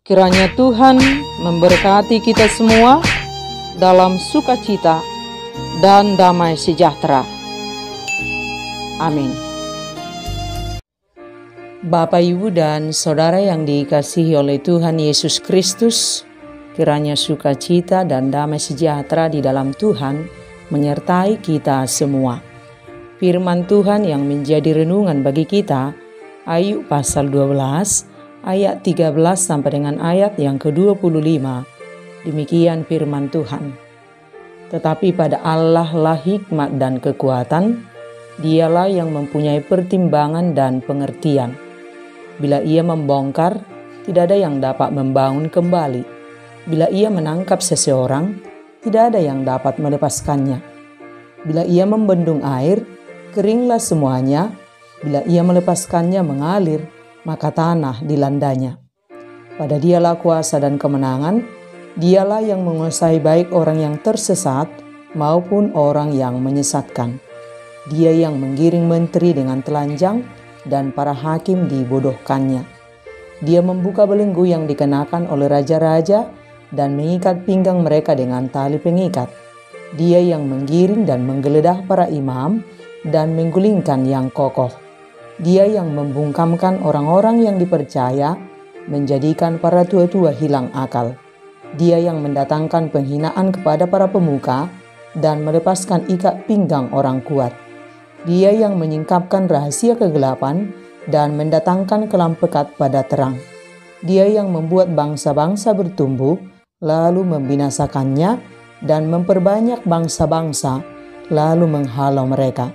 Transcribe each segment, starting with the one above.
Kiranya Tuhan memberkati kita semua dalam sukacita dan damai sejahtera. Amin. Bapak, Ibu, dan Saudara yang dikasihi oleh Tuhan Yesus Kristus, kiranya sukacita dan damai sejahtera di dalam Tuhan menyertai kita semua. Firman Tuhan yang menjadi renungan bagi kita, Ayub pasal 12, ayat 13 sampai dengan ayat yang ke-25. Demikian firman Tuhan. Tetapi pada Allah lah hikmat dan kekuatan, Dialah yang mempunyai pertimbangan dan pengertian. Bila Ia membongkar, tidak ada yang dapat membangun kembali. Bila Ia menangkap seseorang, tidak ada yang dapat melepaskannya. Bila Ia membendung air, keringlah semuanya. Bila Ia melepaskannya mengalir, maka tanah dilandanya. Pada Dialah kuasa dan kemenangan, Dialah yang menguasai baik orang yang tersesat maupun orang yang menyesatkan. Dia yang menggiring menteri dengan telanjang dan para hakim dibodohkannya. Dia membuka belenggu yang dikenakan oleh raja-raja dan mengikat pinggang mereka dengan tali pengikat. Dia yang menggiring dan menggeledah para imam dan menggulingkan yang kokoh. Dia yang membungkamkan orang-orang yang dipercaya, menjadikan para tua-tua hilang akal. Dia yang mendatangkan penghinaan kepada para pemuka dan melepaskan ikat pinggang orang kuat. Dia yang menyingkapkan rahasia kegelapan dan mendatangkan kelam pekat pada terang. Dia yang membuat bangsa-bangsa bertumbuh, lalu membinasakannya, dan memperbanyak bangsa-bangsa, lalu menghalau mereka.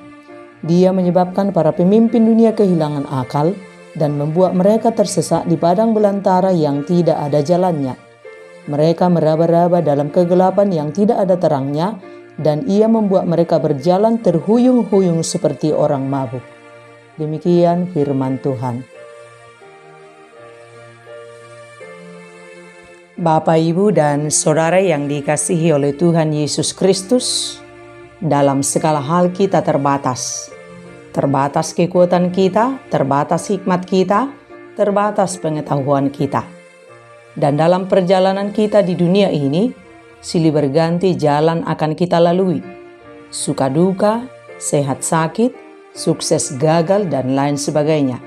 Dia menyebabkan para pemimpin dunia kehilangan akal dan membuat mereka tersesat di padang belantara yang tidak ada jalannya. Mereka meraba-raba dalam kegelapan yang tidak ada terangnya, dan Ia membuat mereka berjalan terhuyung-huyung seperti orang mabuk. Demikian firman Tuhan. Bapak, Ibu, dan Saudara yang dikasihi oleh Tuhan Yesus Kristus, dalam segala hal kita terbatas. Terbatas kekuatan kita, terbatas hikmat kita, terbatas pengetahuan kita. Dan dalam perjalanan kita di dunia ini, silih berganti jalan akan kita lalui. Suka duka, sehat sakit, sukses gagal, dan lain sebagainya.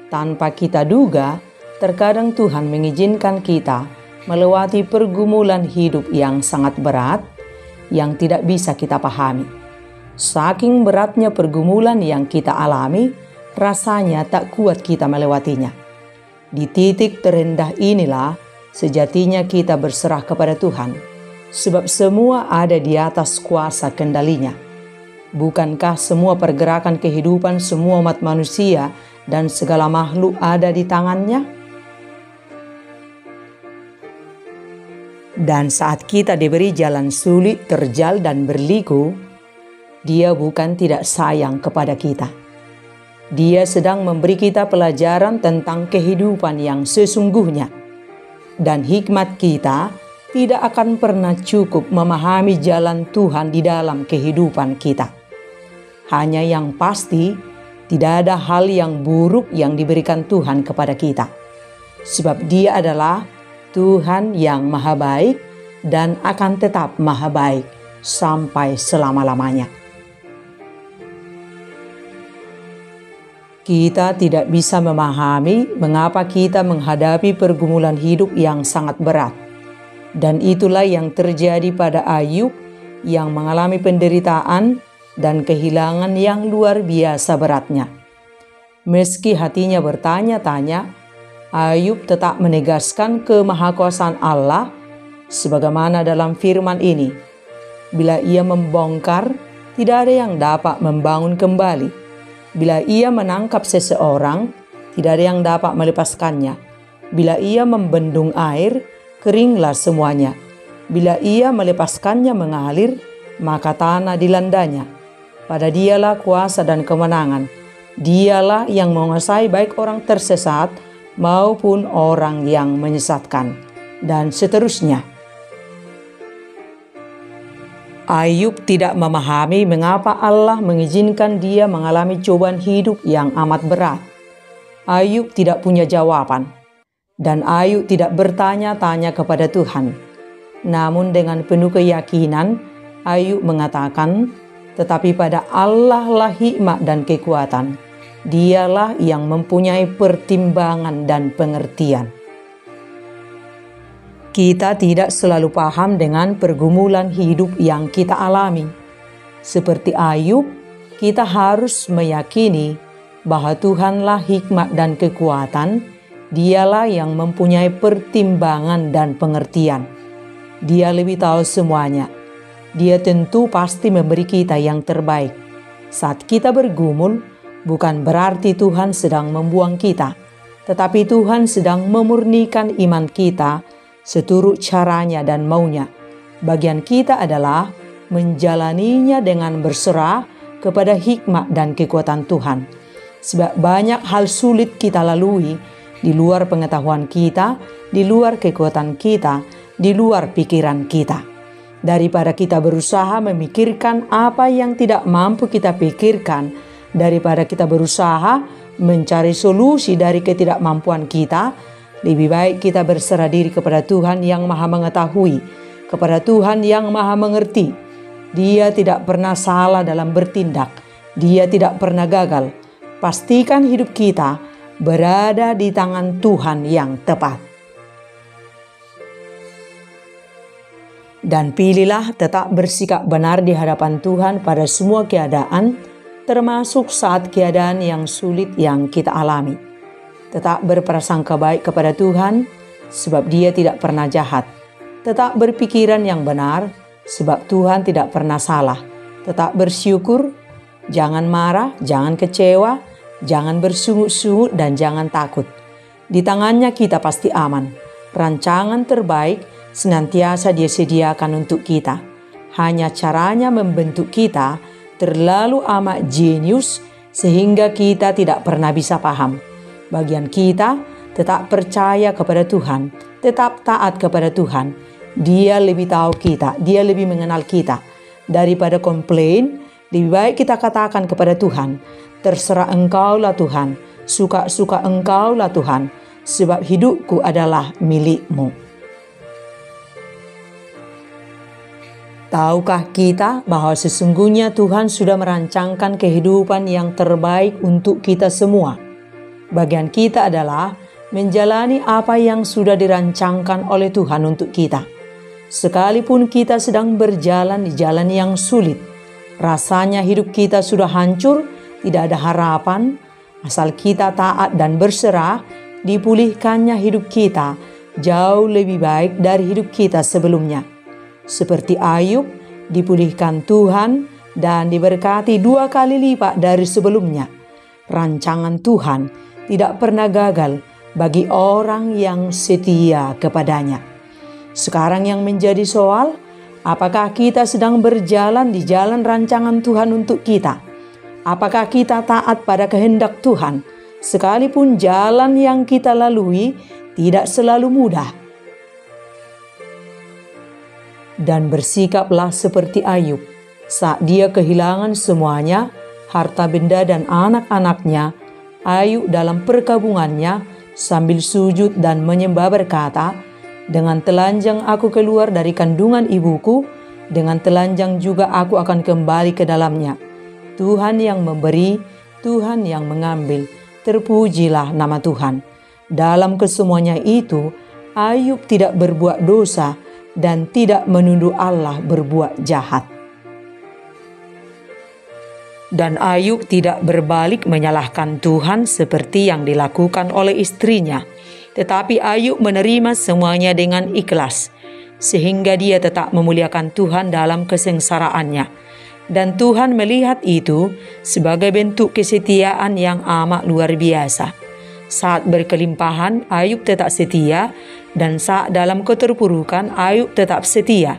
Tanpa kita duga, terkadang Tuhan mengizinkan kita melewati pergumulan hidup yang sangat berat, yang tidak bisa kita pahami. Saking beratnya pergumulan yang kita alami, rasanya tak kuat kita melewatinya. Di titik terendah inilah sejatinya kita berserah kepada Tuhan, sebab semua ada di atas kuasa kendalinya. Bukankah semua pergerakan kehidupan semua umat manusia dan segala makhluk ada di tangannya? Dan saat kita diberi jalan sulit, terjal, dan berliku, Dia bukan tidak sayang kepada kita. Dia sedang memberi kita pelajaran tentang kehidupan yang sesungguhnya. Dan hikmat kita tidak akan pernah cukup memahami jalan Tuhan di dalam kehidupan kita. Hanya yang pasti, tidak ada hal yang buruk yang diberikan Tuhan kepada kita. Sebab Dia adalah Tuhan yang maha baik dan akan tetap maha baik sampai selama-lamanya. Kita tidak bisa memahami mengapa kita menghadapi pergumulan hidup yang sangat berat. Dan itulah yang terjadi pada Ayub yang mengalami penderitaan dan kehilangan yang luar biasa beratnya. Meski hatinya bertanya-tanya, Ayub tetap menegaskan kemahakuasaan Allah sebagaimana dalam firman ini. Bila Ia membongkar, tidak ada yang dapat membangun kembali. Bila Ia menangkap seseorang, tidak ada yang dapat melepaskannya. Bila Ia membendung air, keringlah semuanya. Bila Ia melepaskannya mengalir, maka tanah dilandanya. Pada Dialah kuasa dan kemenangan. Dialah yang menguasai baik orang tersesat maupun orang yang menyesatkan. Dan seterusnya. Ayub tidak memahami mengapa Allah mengizinkan dia mengalami cobaan hidup yang amat berat. Ayub tidak punya jawaban. Dan Ayub tidak bertanya-tanya kepada Tuhan. Namun dengan penuh keyakinan, Ayub mengatakan, tetapi pada Allah lah hikmat dan kekuatan. Dialah yang mempunyai pertimbangan dan pengertian. Kita tidak selalu paham dengan pergumulan hidup yang kita alami. Seperti Ayub, kita harus meyakini bahwa Tuhanlah hikmat dan kekuatan. Dialah yang mempunyai pertimbangan dan pengertian. Dia lebih tahu semuanya. Dia tentu pasti memberi kita yang terbaik. Saat kita bergumul, bukan berarti Tuhan sedang membuang kita, tetapi Tuhan sedang memurnikan iman kita seturut caranya dan maunya. Bagian kita adalah menjalaninya dengan berserah kepada hikmat dan kekuatan Tuhan. Sebab banyak hal sulit kita lalui di luar pengetahuan kita, di luar kekuatan kita, di luar pikiran kita. Daripada kita berusaha memikirkan apa yang tidak mampu kita pikirkan, daripada kita berusaha mencari solusi dari ketidakmampuan kita, lebih baik kita berserah diri kepada Tuhan yang Maha Mengetahui, kepada Tuhan yang Maha Mengerti. Dia tidak pernah salah dalam bertindak, Dia tidak pernah gagal. Pastikan hidup kita berada di tangan Tuhan yang tepat. Dan pilihlah tetap bersikap benar di hadapan Tuhan pada semua keadaan, termasuk saat keadaan yang sulit yang kita alami. Tetap berprasangka baik kepada Tuhan, sebab Dia tidak pernah jahat. Tetap berpikiran yang benar, sebab Tuhan tidak pernah salah. Tetap bersyukur, jangan marah, jangan kecewa, jangan bersungut-sungut dan jangan takut. Di tangannya kita pasti aman. Rancangan terbaik senantiasa Dia sediakan untuk kita. Hanya caranya membentuk kita terlalu amat jenius sehingga kita tidak pernah bisa paham. Bagian kita tetap percaya kepada Tuhan, tetap taat kepada Tuhan. Dia lebih tahu kita, Dia lebih mengenal kita. Daripada komplain, lebih baik kita katakan kepada Tuhan, terserah Engkaulah Tuhan, suka-suka Engkaulah Tuhan, sebab hidupku adalah milik-Mu. Tahukah kita bahwa sesungguhnya Tuhan sudah merancangkan kehidupan yang terbaik untuk kita semua? Bagian kita adalah menjalani apa yang sudah dirancangkan oleh Tuhan untuk kita. Sekalipun kita sedang berjalan di jalan yang sulit, rasanya hidup kita sudah hancur, tidak ada harapan, asal kita taat dan berserah, dipulihkannya hidup kita jauh lebih baik dari hidup kita sebelumnya. Seperti Ayub, dipulihkan Tuhan dan diberkati 2 kali lipat dari sebelumnya. Rancangan Tuhan tidak pernah gagal bagi orang yang setia kepadanya. Sekarang yang menjadi soal, apakah kita sedang berjalan di jalan rancangan Tuhan untuk kita? Apakah kita taat pada kehendak Tuhan, sekalipun jalan yang kita lalui tidak selalu mudah? Dan bersikaplah seperti Ayub, saat dia kehilangan semuanya, harta benda dan anak-anaknya. Ayub dalam perkabungannya sambil sujud dan menyembah berkata, dengan telanjang aku keluar dari kandungan ibuku, dengan telanjang juga aku akan kembali ke dalamnya. Tuhan yang memberi, Tuhan yang mengambil, terpujilah nama Tuhan. Dalam kesemuanya itu, Ayub tidak berbuat dosa dan tidak menuduh Allah berbuat jahat. Dan Ayub tidak berbalik menyalahkan Tuhan seperti yang dilakukan oleh istrinya. Tetapi Ayub menerima semuanya dengan ikhlas, sehingga dia tetap memuliakan Tuhan dalam kesengsaraannya. Dan Tuhan melihat itu sebagai bentuk kesetiaan yang amat luar biasa. Saat berkelimpahan, Ayub tetap setia, dan saat dalam keterpurukan, Ayub tetap setia.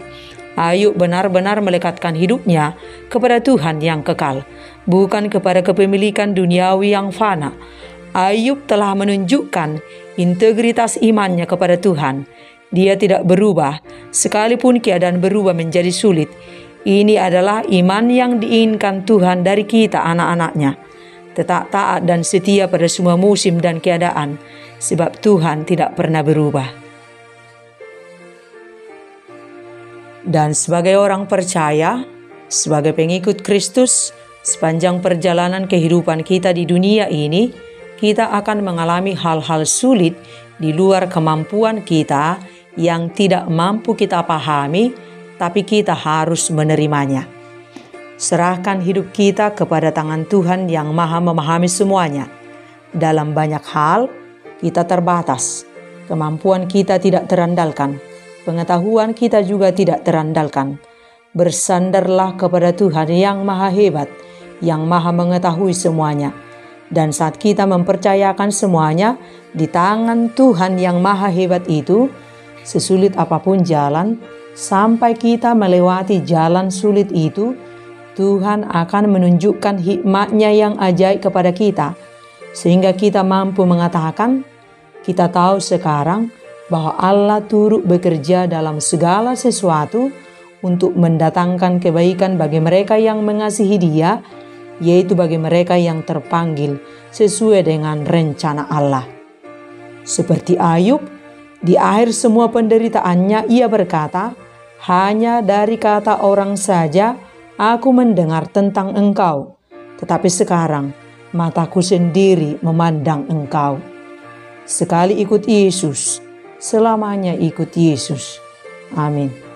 Ayub benar-benar melekatkan hidupnya kepada Tuhan yang kekal, bukan kepada kepemilikan duniawi yang fana. Ayub telah menunjukkan integritas imannya kepada Tuhan. Dia tidak berubah, sekalipun keadaan berubah menjadi sulit. Ini adalah iman yang diinginkan Tuhan dari kita anak-anaknya. Tetap taat dan setia pada semua musim dan keadaan, sebab Tuhan tidak pernah berubah. Dan sebagai orang percaya, sebagai pengikut Kristus, sepanjang perjalanan kehidupan kita di dunia ini, kita akan mengalami hal-hal sulit di luar kemampuan kita yang tidak mampu kita pahami, tapi kita harus menerimanya. Serahkan hidup kita kepada tangan Tuhan yang Maha memahami semuanya. Dalam banyak hal, kita terbatas. Kemampuan kita tidak terandalkan. Pengetahuan kita juga tidak terandalkan. Bersandarlah kepada Tuhan yang Maha hebat, yang Maha mengetahui semuanya. Dan saat kita mempercayakan semuanya di tangan Tuhan yang Maha hebat itu, sesulit apapun jalan, sampai kita melewati jalan sulit itu, Tuhan akan menunjukkan hikmat-Nya yang ajaib kepada kita, sehingga kita mampu mengatakan, kita tahu sekarang bahwa Allah turut bekerja dalam segala sesuatu untuk mendatangkan kebaikan bagi mereka yang mengasihi Dia, yaitu bagi mereka yang terpanggil sesuai dengan rencana Allah. Seperti Ayub, di akhir semua penderitaannya ia berkata, hanya dari kata orang saja aku mendengar tentang Engkau, tetapi sekarang mataku sendiri memandang Engkau. Sekali ikut Yesus, selamanya ikut Yesus. Amin.